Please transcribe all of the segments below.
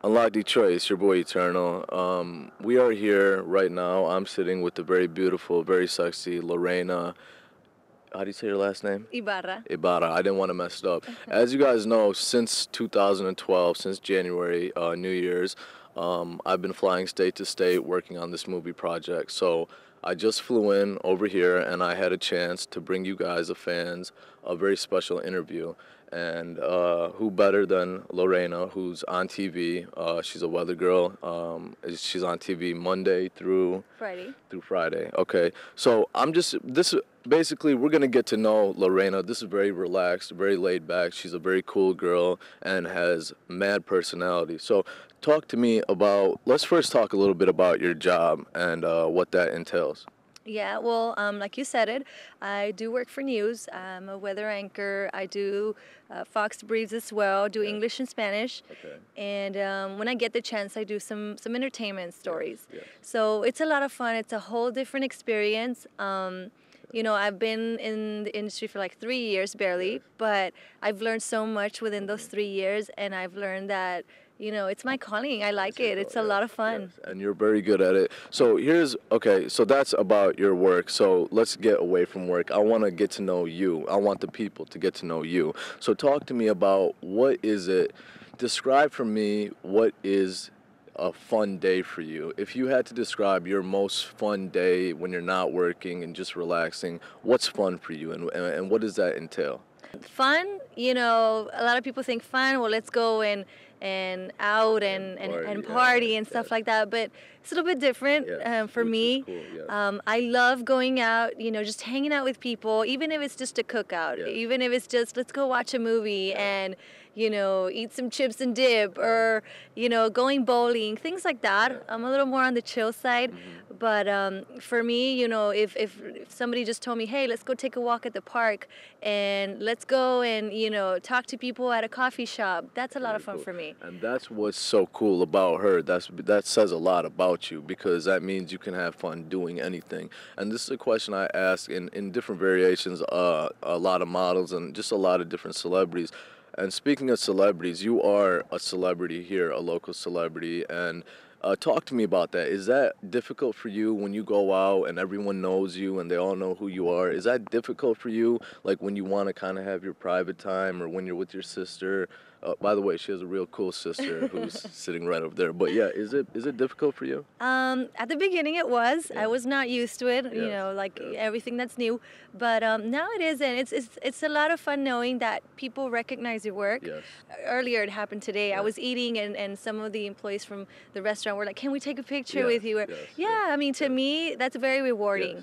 Unlock Detroit, it's your boy Eternal. We are here right now. I'm sitting with the very beautiful, very sexy Lorena. How do you say your last name? Ibarra. Ibarra. I didn't want to mess it up. As you guys know, since 2012, since January, New Year's, I've been flying state to state working on this movie project. So I just flew in over here and I had a chance to bring you guys, the fans, a very special interview. And who better than Lorena, who's on TV? She's a weather girl. She's on TV Monday Friday. through Friday. Okay, so I'm just this basically we're gonna get to know Lorena. This is very relaxed, very laid back. She's a very cool girl and has mad personality. So talk to me about. Let's first talk a little bit about your job and what that entails. Yeah, well, like you said it, I do work for news. I'm a weather anchor. I do Fox Briefs as well, do English and Spanish. Okay. And when I get the chance, I do some entertainment stories. Yes. So it's a lot of fun. It's a whole different experience. I've been in the industry for like 3 years barely, but I've learned so much within those 3 years, and I've learned that, it's my calling. I like it. It's a lot of fun. Yes, and you're very good at it. So so that's about your work. So let's get away from work. I want to get to know you. I want the people to get to know you. So talk to me about what is it, describe for me what is a fun day for you. If you had to describe your most fun day when you're not working and just relaxing, what's fun for you and what does that entail? Fun, a lot of people think fun, well, let's go and out and party and stuff like that, but it's a little bit different for which me. is cool, I love going out, just hanging out with people, even if it's just a cookout, even if it's just let's go watch a movie and eat some chips and dip, or going bowling, things like that. I'm a little more on the chill side, but for me, if somebody just told me, hey, let's go take a walk at the park and let's go and talk to people at a coffee shop, that's a lot of fun for me. And that's what's so cool about her. That says a lot about you, because that means you can have fun doing anything. And this is a question I ask in different variations, a lot of models and just a lot of different celebrities. And speaking of celebrities, you are a celebrity here, a local celebrity, and talk to me about that. Is that difficult for you when you go out and everyone knows you and they all know who you are? Is that difficult for you, like when you want to kind of have your private time or when you're with your sister? By the way, she has a real cool sister who's sitting right over there. But yeah, is it difficult for you? At the beginning, it was. I was not used to it, everything that's new. But now it isn't. It's a lot of fun knowing that people recognize your work. Yes. Earlier, it happened today. I was eating, and some of the employees from the restaurant were like, "Can we take a picture with you?" Or, I mean, to me, that's very rewarding.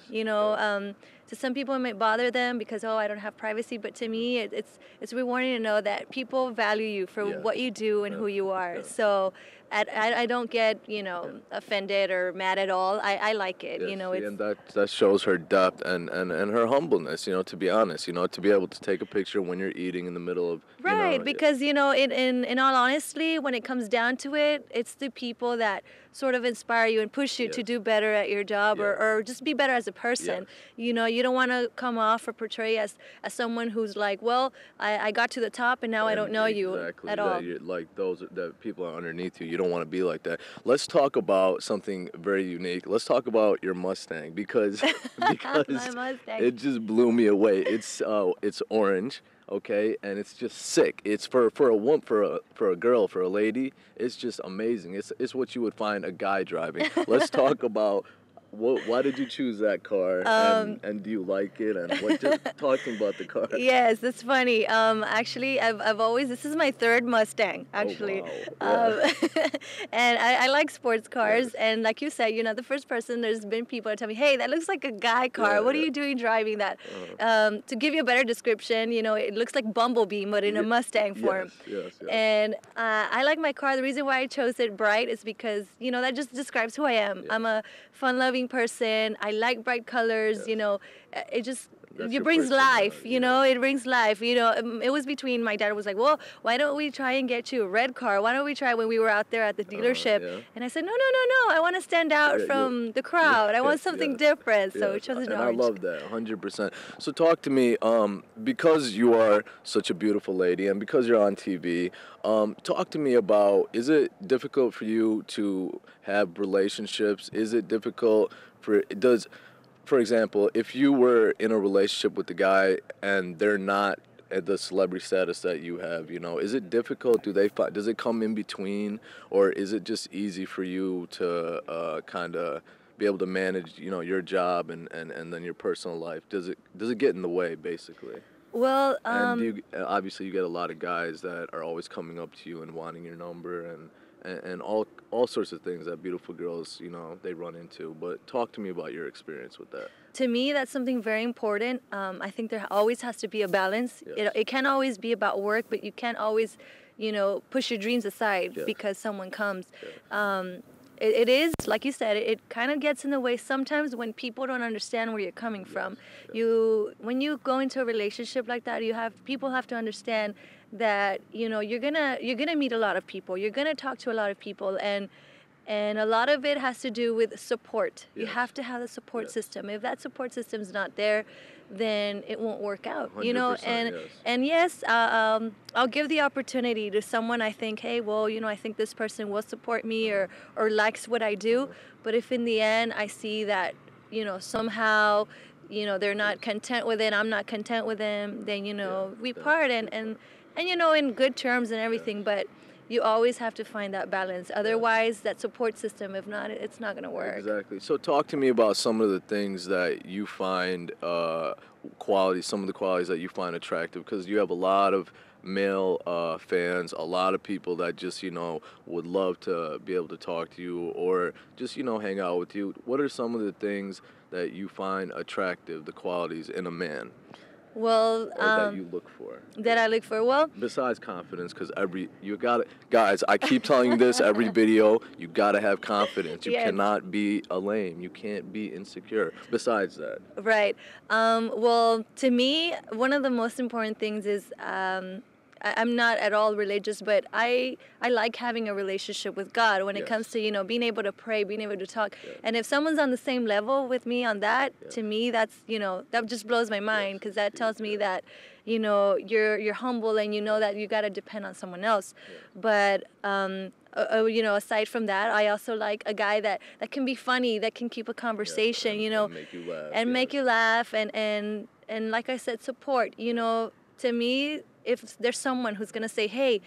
To some people, it might bother them because, I don't have privacy. But to me, it's rewarding to know that people value you for what you do and who you are. So I don't get, offended or mad at all. I like it. Yes, and that shows her depth and her humbleness, to be honest, to be able to take a picture when you're eating in the middle of, Right, because, in all honesty, when it comes down to it, it's the people that sort of inspire you and push you to do better at your job or just be better as a person. You don't want to come off or portray as someone who's like, well, I got to the top and now I don't know you at all. You're like those that people are underneath you. You don't want to be like that. Let's talk about something very unique. Let's talk about your Mustang because My Mustang. it just blew me away. It's orange. Okay, and it's just sick. It's for a girl, for a lady. It's just amazing. It's what you would find a guy driving. Let's talk about why did you choose that car, and do you like it, and just talk to me about the car. Yes, that's funny. Actually, I've always, this is my third Mustang, actually. Oh, wow. And I like sports cars, and like you said, you're not the first person. There's been people that tell me, hey, that looks like a guy car. What are you doing driving that? To give you a better description, it looks like Bumblebee, but in a Mustang form. Yes. And I like my car. The reason why I chose it bright is because, that just describes who I am. I'm a fun-loving person. I like bright colors. It just That's it your brings life, personality. you know, it brings life. You know, it was between, my dad was like, well, why don't we try and get you a red car? Why don't we try when we were out there at the dealership? Yeah. And I said, no, no, no, no. I want to stand out Yeah, from the crowd. I want something yes, different. So we yes, chose an and I orange. love that 100%. So talk to me, because you are such a beautiful lady, and because you're on TV. Talk to me about: is it difficult for you to have relationships? Is it difficult for example, if you were in a relationship with a guy and they're not at the celebrity status that you have, is it difficult? Does it come in between, or is it just easy for you to kind of be able to manage, your job and then your personal life? Does it get in the way, basically? Well, And obviously you get a lot of guys that are always coming up to you and wanting your number and all sorts of things that beautiful girls, they run into. But talk to me about your experience with that. to me, that's something very important. I think there always has to be a balance. Yes. It can't always be about work, but you can't always, push your dreams aside Yes. because someone comes. Yes. It is, like you said, it kind of gets in the way sometimes when people don't understand where you're coming from. When you go into a relationship like that, people have to understand that, you're gonna meet a lot of people. You're gonna talk to a lot of people, and a lot of it has to do with support. You Yes. have to have a support Yes. system. If that support system's not there, then it won't work out. 100%, yes. And yes, I'll give the opportunity to someone I think, hey, well, I think this person will support me or likes what I do. But if in the end I see that, somehow, they're not content with it, I'm not content with them, then, we part and in good terms and everything. But you always have to find that balance. Otherwise, that support system, if not, it's not going to work. Exactly. So talk to me about some of the things that you find some of the qualities that you find attractive, because you have a lot of male fans, a lot of people that just, would love to be able to talk to you or just, hang out with you. What are some of the things that you find attractive, the qualities in a man? Well, Or that you look for? That I look for. Well, Besides confidence, because you got to, guys, I keep telling you this every video, you got to have confidence. You Yes. cannot be a lame. You can't be insecure. Besides that. right. Well, to me, one of the most important things is I'm not at all religious, but I like having a relationship with God when it Yes. comes to, being able to pray, being able to talk. Yes. And if someone's on the same level with me on that, Yes. to me, that's, that just blows my mind, because that tells me that, you're humble and you know that you got to depend on someone else. Yes. But, aside from that, I also like a guy that can be funny, that can keep a conversation, and make you laugh. and make yes. you laugh and like I said, support. To me, if there's someone who's going to say, hey,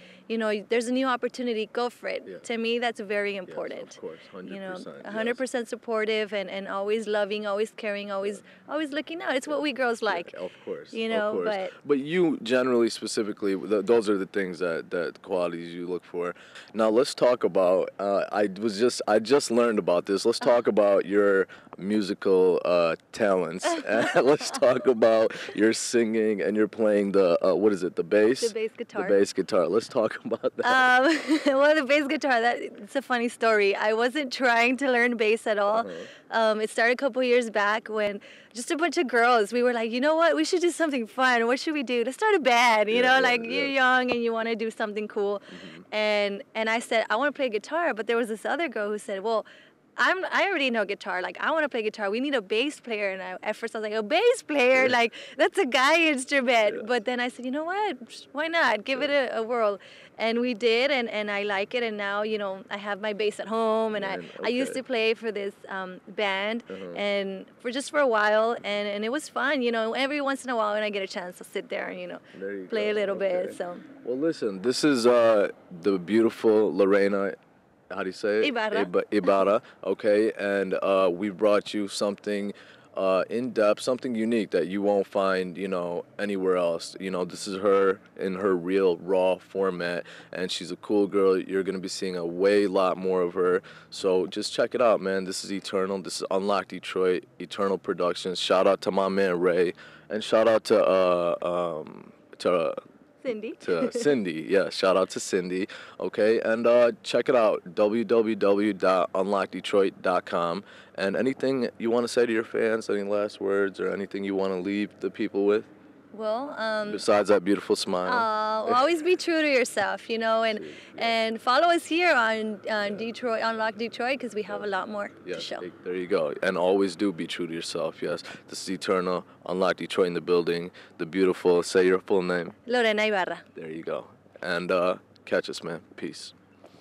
there's a new opportunity, go for it. Yeah. To me, that's very Yes, important. of course, 100%. 100% supportive and always loving, always caring, always looking out. It's what we girls like. Of course. Of course. But you generally, specifically, those are the things that qualities you look for. Now let's talk about. I just learned about this. Let's talk about your musical talents. Let's talk about your singing and you're playing the what is it? The bass. The bass guitar. The bass guitar. Let's talk about that. Well, the bass guitar, it's a funny story. I wasn't trying to learn bass at all. It started a couple years back when just a bunch of girls, we were like, you know what, we should do something fun. What should we do? Let's start a band. You're young and you want to do something cool. And I said, I want to play guitar. But there was this other girl who said, well, I already know guitar. Like, I want to play guitar. We need a bass player. And at first I was like, a bass player? Like, that's a guy instrument. Yeah. But then I said, you know what? Why not? Give it a whirl. And we did, and I like it. And now, I have my bass at home. And I used to play for this band and for a while. And it was fun. Every once in a while when I get a chance, I'll sit there and, play a little bit. So. Well, listen, this is the beautiful Lorena. How do you say it? Ibarra. Ibarra, okay, and we brought you something in depth, something unique that you won't find, anywhere else. This is her in her real raw format, and she's a cool girl. You're gonna be seeing a lot more of her. So just check it out, man. This is Eternal. This is Unlock Detroit, Eternal Productions. Shout out to my man Ray, and shout out to Cindy. To Cindy. Yeah, shout out to Cindy. Okay, and check it out, www.unlockdetroit.com. And anything you want to say to your fans, any last words or anything you want to leave the people with? Well, Besides that beautiful smile. always be true to yourself, and True, yeah. and follow us here on Detroit, Unlock Detroit, because we have a lot more to Yes, show. there you go. And always do be true to yourself, yes. This is Eternal, Unlock Detroit in the building. The beautiful, say your full name. Lorena Ibarra. There you go. And catch us, man. Peace.